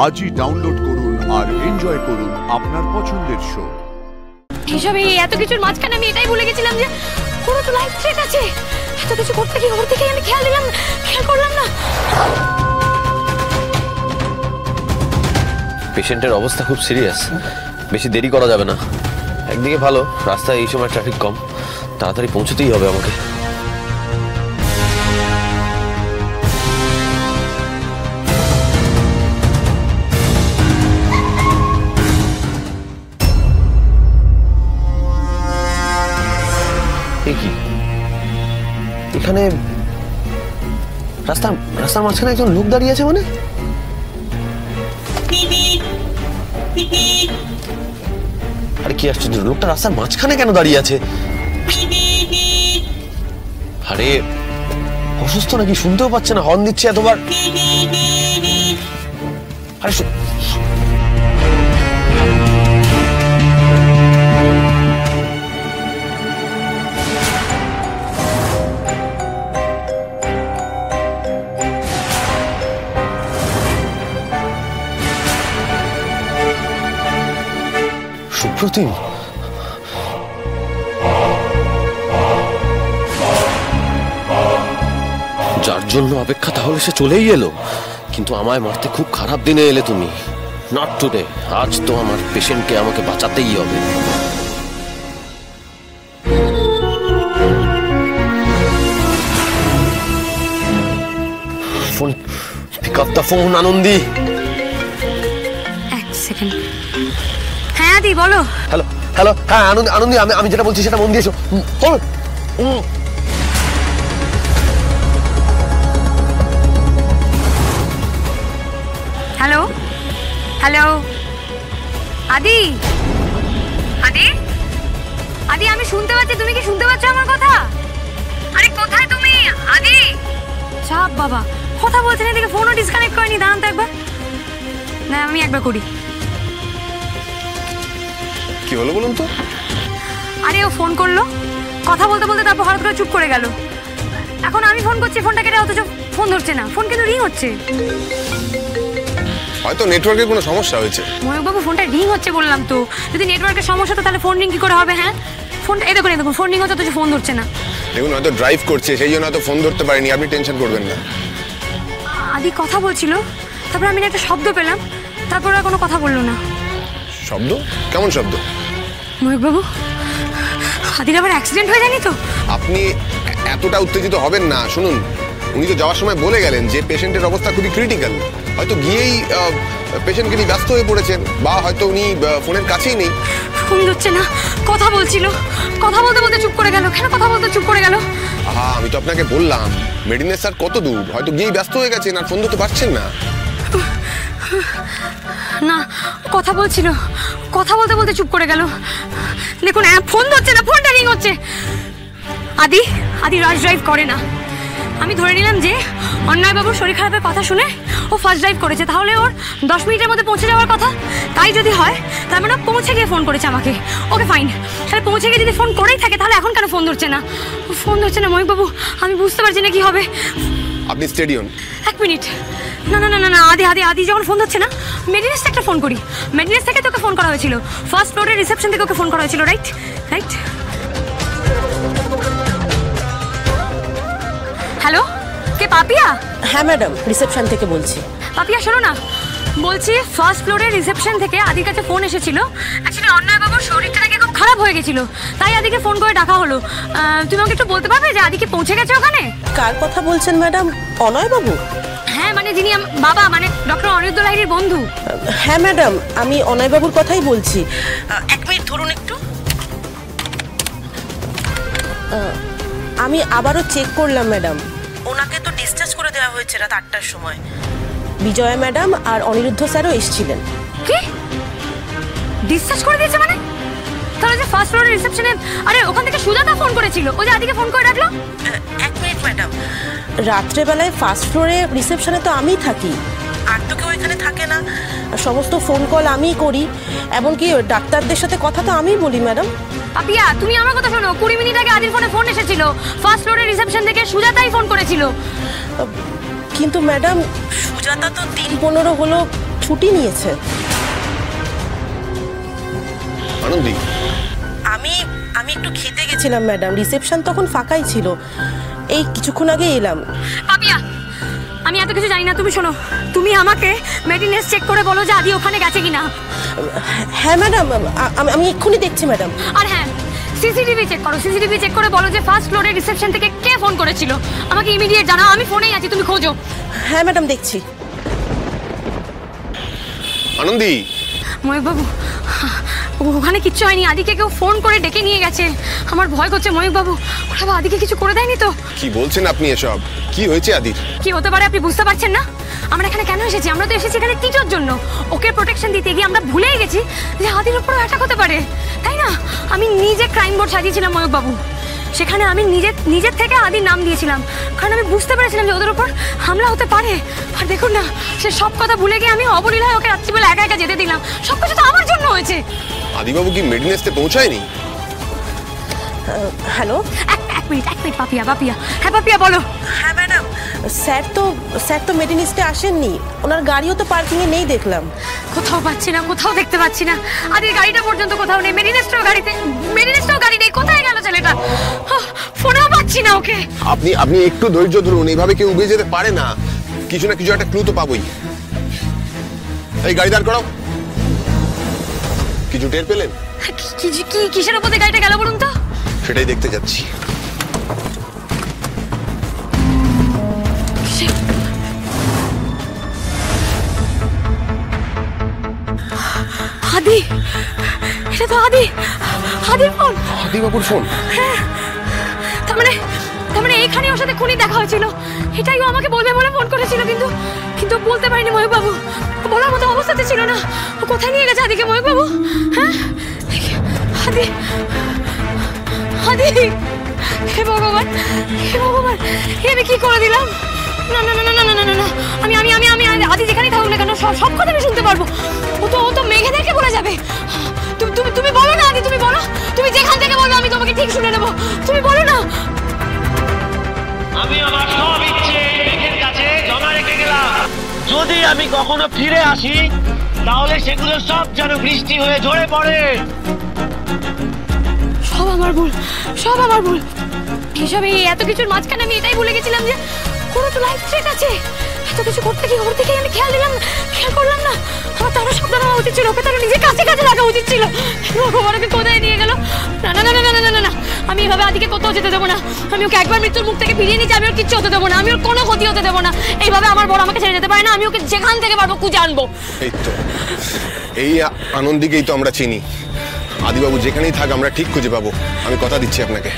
আজই ডাউনলোড করুন আর এনজয় করুন আপনার পছন্দের শো। হিসাবে এত কিছুর মাঝখানে আমি এটাই ভুলে গেছিলাম যে কোনো তো লাইফ থ্রেট আছে। এত কিছু করতে গিয়ে ওর দিকে আমি খেয়াল করলাম না। পেশেন্টের অবস্থা খুব সিরিয়াস, বেশি দেরি করা যাবে না। একদিকে ভালো, রাস্তায় এই সময় ট্রাফিক কম, তাড়াতাড়ি পৌঁছতেই হবে আমাকে। এখানে রাস্তার মাঝখানে একজন লোক দাঁড়িয়ে আছে, মানে আরে কি আশ্চর্য, লোকটা রাস্তার মাঝখানে কেন দাঁড়িয়ে আছে? আরে অসুস্থ নাকি? শুনতেও পাচ্ছে না, হর্ন দিচ্ছে এতবার। আরে সুপ্রতিম, যার জন্য অপেক্ষা, তাহলে সে চলেই এলো। কিন্তু আমায় মারতে খুব খারাপ দিনে এলে তুমি। নট টুডে, আজ তো আমার পেশেন্টকে আমাকে বাঁচাতেই হবে। Phone, pick up the phone. Anandi, এক সেকেন্ড। হ্যাঁ আদি, বলো। হ্যালো হ্যালো, হ্যাঁ আনন্দী, আমি যেটা বলছি সেটা মন দিয়েছো। হ্যালো হ্যালো, আদি আদি আদি, আমি শুনতে পাচ্ছি। তুমি কি শুনতে পাচ্ছ আমার কথা? আরে কোথায় তুমি আদি? চাপ বাবা, কথা বলছেন, এদিকে ফোনও ডিসকানেক্ট করেনি। দাঁড়ান তো একবার। না, আমি একবার করি। কি হলো বলুন তো? আরে ও ফোন করলো, কথা বলতে বলতে তারপর হঠাৎ করে চুপ করে গেল। এখন আমি ফোন করছি, ফোনটা কেটে, অথচ ফোন ধরছে না। ফোন কিন্তু রিং হচ্ছে। হয়তো নেটওয়ার্কের কোনো সমস্যা হয়েছে। ময়ূরবাবু, ফোনটা রিং হচ্ছে বললাম তো। যদি নেটওয়ার্কের সমস্যা তো তাহলে ফোন রিং কি করে হবে? হ্যাঁ, ফোনটা এই দেখুন, ফোন রিং হচ্ছে, অথচ ফোন ধরছে না। দেখুন, হয়তো ড্রাইভ করছে, সেই জন্য হয়তো ফোন ধরতে পারেনি। আপনি টেনশন করবেন না। আদি কথা বলছিল, তারপর আমি একটা শব্দ পেলাম, তারপর আর কোনো কথা বললো না। শব্দ? কেমন শব্দ? ময়ূরবাবু, আদির আবার অ্যাক্সিডেন্ট হয়ে যায়নি তো? আপনি এতটা উত্তেজিত হবেন না। শুনুন, উনি তো যাওয়ার সময় বলে গেলেন যে পেশেন্টের অবস্থা খুবই ক্রিটিক্যাল। হয়তো গিয়েই পেশেন্টকে নিয়ে ব্যস্ত হয়ে পড়েছেন, বা হয়তো উনি ফোনের কাছেই নেই। ফোন ধরছে না, কথা বলছিল, কথা বলতে বলতে চুপ করে গেল। কেন কথা বলতে চুপ করে গেল? আমি তো আপনাকে বললাম, মেডিনেস স্যার কত দূর, হয়তো গিয়েই ব্যস্ত হয়ে গেছেন আর ফোন ধরতে পারছেন না। না, কথা বলছিল, কথা বলতে বলতে চুপ করে গেল। দেখুন, ফোন ধরছে না, ফোনটা রিং হচ্ছে। আদি রাশ ড্রাইভ করে না। আমি ধরে নিলাম যে অন্নয়বাবুর শরীর খারাপের কথা শুনে ও ফার্স্ট ড্রাইভ করেছে। তাহলে ওর 10 মিনিটের মধ্যে পৌঁছে যাওয়ার কথা। তাই যদি হয়, তার মানে পৌঁছে গিয়ে ফোন করেছে আমাকে। ওকে ফাইন, তাহলে পৌঁছে গিয়ে যদি ফোন করেই থাকে, তাহলে এখন কেন ফোন ধরছে না? ফোন ধরছে না ময়ূরবাবু, আমি বুঝতে পারছি না কি হবে। আপনি স্টেডি হন। 1 মিনিট। না না না না, আদি যখন ফোন ধরছে না, মেডিনেস থেকে একটা ফোন করি। মেডিনেস থেকে তোকে ফোন করা হয়েছিল, ফার্স্ট ফ্লোরের রিসেপশন থেকে ওকে ফোন করা হয়েছিল। Right right. হ্যালো, কে? পাপিয়া? হ্যাঁ ম্যাডাম, রিসেপশন থেকে বলছি। পাপিয়া শোনো না, বলছি ফার্স্ট ফ্লোরের রিসেপশন থেকে আদির কাছে ফোন এসেছিল। অ্যাকচুয়ালি অন্নয়বাবুর শরীরটা নাকি খুব খারাপ হয়ে গেছিল, তাই আদিকে ফোন করে ডাকা হলো। তুমি আমাকে একটু বলতে পারবে যে আদি কি পৌঁছে গেছে ওখানে? কার কথা বলছেন ম্যাডাম? অনয়বাবু? হ্যাঁ, মানে যিনি বাবা, মানে ডক্টর অনিরুদ্ধ লাহিড়ীর বন্ধু। হ্যাঁ ম্যাডাম, আমি অনয়বাবুর কথাই বলছি। 1 মিনিট ধরুন একটু। আমি আবারও চেক করলাম ম্যাডাম, ওনাকে তো ডিসচার্জ করে দেওয়া হয়েছে রাত 8টার সময়। বিজয়া ম্যাডাম আর অনিরুদ্ধ স্যারও এসেছিলেন। কি ডিসচার্জ করে দিয়েছে মানে? তাহলে যে ফার্স্ট ফ্লোরের রিসেপশনে, আরে ওখান থেকে সুজাতা ফোন করেছিল, ও যে আদিকে ফোন করে ডাকলো। 1 মিনিট ম্যাডাম, রাত্রেবেলায় ফার্স্ট ফ্লোরে রিসেপশনে তো আমিই থাকি, আর তো কেউ এখানে থাকে না। সমস্ত ফোন কল আমিই করি, এমনকি ডাক্তারদের সাথে কথা তো আমিই বলি ম্যাডাম। পাপিয়া, তুমি আমার কথা শোনো। 20 মিনিট আগে আদির ফোনে ফোন এসেছিল, ফার্স্ট ফ্লোরের রিসেপশন থেকে সুজাতাই ফোন করেছিল। কিন্তু ম্যাডাম, সুজাতা তো 3:15 হলো ছুটি নিয়েছে। আনন্দী, আমি একটু খেতে গেছিলাম ম্যাডাম, রিসেপশন তখন ফাঁকাই ছিল, এই কিছুক্ষণ আগে এলাম। পাপিয়া, আমি এত কিছু জানি না, তুমি শোনো, তুমি আমাকে মেডিনেস চেক করে বলো যে আদি ওখানে গেছে কিনা। হ্যাঁ ম্যাডাম, আমি এক্ষুনি দেখছি ম্যাডাম। আর হ্যাঁ, সিসিটিভি চেক করো, সিসিটিভি চেক করে বলো যে ফার্স্ট ফ্লোরের রিসেপশন থেকে কে ফোন করেছিল আমাকে ইমিডিয়েট জানাও, আমি ফোনেই আছি, তুমি খোঁজো। হ্যাঁ ম্যাডাম, দেখছি। আনন্দী, ময়ূকবাবু, ওখানে কিচ্ছু হয়নি, আদিকে কেউ ফোন করে ডেকে নিয়ে গেছে, আমার ভয় করছে ময়ূকবাবু, ওরা আদিকে কিছু করে দেয়নি তো? কি বলছেন আপনি এসব? কি হয়েছে আদির? কি হতে পারে আপনি বুঝতে পারছেন না? আমরা এখানে কেন এসেছি? আমরা তো এসেছি এখানে টিটোর জন্য। ওকে প্রোটেকশন দিতে গিয়ে আমরা ভুলেই গেছি যে আদির উপরও অ্যাটাক হতে পারে, তাই না? আমি নিজে ক্রাইম বোর্ড সাজিয়েছিলাম ময়ূকবাবু, সেখানে আমি নিজের থেকে আদির নাম দিয়েছিলাম, কারণ আমি বুঝতে পেরেছিলাম যে ওদের উপর হামলা হতে পারে। আর দেখুন না, সে সব কথা ভুলে গিয়ে আমি অবলীলায় ওকে রাত্রিবেলা একা একা যেতে দিলাম, সব কিছু তো আমার জন্য হয়েছে। আদিবাবু কি মেডিনেসতে পৌঁছায়নি? হ্যালো, এক মিনিট পাপিয়া, হ্যাঁ পাপিয়া বলো। হ্যাঁ ম্যাডাম, স্যার তো মেডিনিস্টে আসেননি, ওনার গাড়িও তো পার্কিংয়ে নেই দেখলাম। কোথাও পাচ্ছি না, কোথাও দেখতে পাচ্ছি না, আদির গাড়িটা পর্যন্ত কোথাও নেই, মেডিনেস্টও গাড়ি নেই, কোথায় গেল ছেলেটা? ফোনেও পাচ্ছি না ওকে। আপনি একটু ধৈর্য ধরুন, এইভাবে কেউ উবে যেতে পারে না, কিছু না কিছু একটা ক্লু তো পাবোই। এই গাড়ি দাঁড় করাও। কিছু টের পেলেন? কিসের উপরে গাড়িটা গেল বলুন তো? সেটাই দেখতে যাচ্ছি। আদি, এটা তো আদির ফোন। আদিবাবুর ফোন? হ্যাঁ, তার মানে এখানে ওর সাথে খুনি দেখা হয়েছিল, এটাই ও আমাকে বলবে বলে ফোন করেছিল, কিন্তু বলতে পারিনি ময়ূকবাবু, বলার মতো অবস্থাতে ছিল না। ও কোথায় নিয়ে গেছে আদিকে ময়ূকবাবু? হ্যাঁ, আদি, হে ভগবান, আমি কি করে দিলাম? না, আমি আদি যেখানেই থাকুক না কেন সব কথা আমি শুনতে পারবো। ও তো মেঘেদেরকে বলে যাবে। তুমি বলো না আদি, তুমি বলো, তুমি যেখান থেকে বলবে আমি তোমাকে ঠিক শুনে নেবো, তুমি বলো না। আমি আমার সব ইচ্ছে মেঘের কাছে জমা রেখে গেলাম, যদি আমি কখনো ফিরে আসি তাহলে সেগুলো সব যেন বৃষ্টি হয়ে ঝরে পড়ে। সব আমার ভুল। এসব এত কিছুর মাঝখানে আমি এটাই ভুলে গেছিলাম যে কোনো তো লাইফ থ্রেট আছে। এত কিছু করতে গিয়ে আমি খেয়াল করলাম না। আমার তো আরো সাবধান হওয়া উচিত ছিল, ওকে তার নিজের কাছে রাখা উচিত ছিল। ভগবান ওকে কোথায় নিয়ে গেল? না, আমি এভাবে আদিকে কোথাও যেতে দেবো না। আমি ওকে একবার মৃত্যুর মুখ থেকে ফিরিয়ে নিচ্ছি, আমি ওর কিচ্ছু হতে দেবো না, আমি ওর কোনো ক্ষতি হতে দেবো না। এইভাবে আমার বড় আমাকে ছেড়ে যেতে পারে না, আমি ওকে যেখান থেকে পারবো খুঁজে আনবো। এই আনন্দীকেই তো আমরা চিনি। আদিবাবু যেখানেই থাক আমরা ঠিক খুঁজে পাবো, আমি কথা দিচ্ছি আপনাকে।